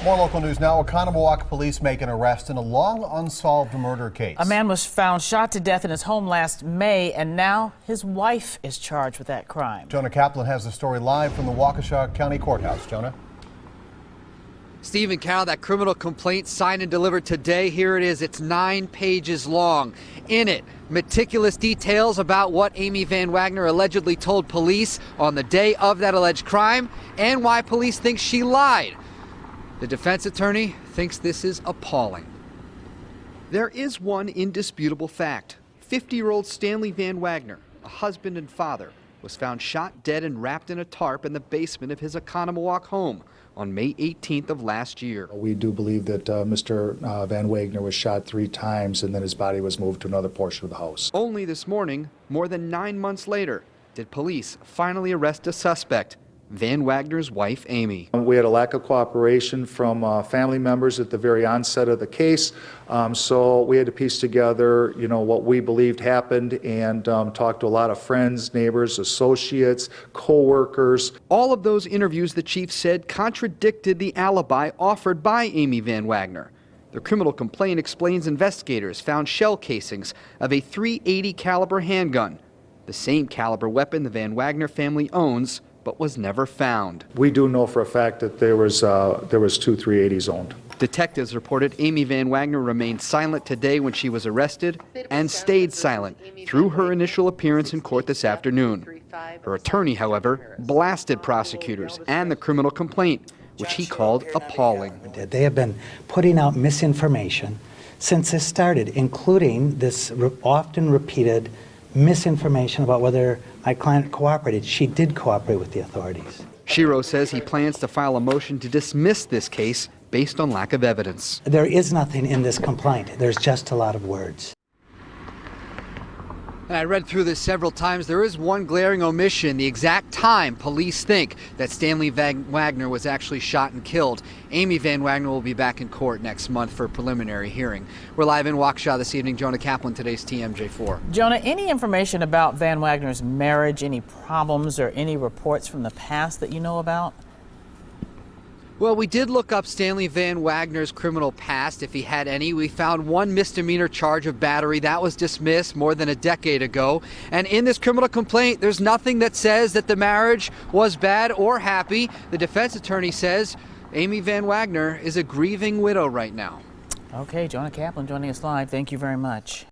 More local news now. Oconomowoc police make an arrest in a long unsolved murder case. A man was found shot to death in his home last May, and now his wife is charged with that crime. Jonah Kaplan has the story live from the Waukesha County Courthouse. Jonah? Stephen Carroll, that criminal complaint signed and delivered today. Here it is. It's 9 pages long. In it, meticulous details about what Amy Van Wagner allegedly told police on the day of that alleged crime and why police think she lied. The defense attorney thinks this is appalling. There is one indisputable fact. 50-year-old Stanley Van Wagner, a husband and father, was found shot dead and wrapped in a tarp in the basement of his Oconomowoc home on May 18th of last year. We do believe that Mr. Van Wagner was shot 3 times and then his body was moved to another portion of the house. Only this morning, more than 9 months later, did police finally arrest a suspect, Van Wagner's wife, Amy. We had a lack of cooperation from family members at the very onset of the case, so we had to piece together, what we believed happened and talk to a lot of friends, neighbors, associates, co-workers. All of those interviews, the chief said, contradicted the alibi offered by Amy Van Wagner. The criminal complaint explains investigators found shell casings of a .380 caliber handgun, the same caliber weapon the Van Wagner family owns, but was never found. We do know for a fact that there was 2 .380s owned. Detectives reported Amy Van Wagner remained silent today when she was arrested and stayed silent through her initial appearance in court this afternoon. Her attorney, however, blasted prosecutors and the criminal complaint, which he called appalling. They have been putting out misinformation since this started, including this often repeated misinformation about whether my client cooperated. She did cooperate with the authorities. Shiro says he plans to file a motion to dismiss this case based on lack of evidence. There is nothing in this complaint. There's just a lot of words. And I read through this several times. There is one glaring omission: the exact time police think that Stanley Van Wagner was actually shot and killed. Amy Van Wagner will be back in court next month for a preliminary hearing. We're live in Waukesha this evening. Jonah Kaplan, today's TMJ4. Jonah, any information about Van Wagner's marriage, any problems or any reports from the past that you know about? Well, we did look up Stanley Van Wagner's criminal past, if he had any. We found one misdemeanor charge of battery. That was dismissed more than a decade ago. And in this criminal complaint, there's nothing that says that the marriage was bad or happy. The defense attorney says Amy Van Wagner is a grieving widow right now. Okay, Jonah Kaplan joining us live. Thank you very much.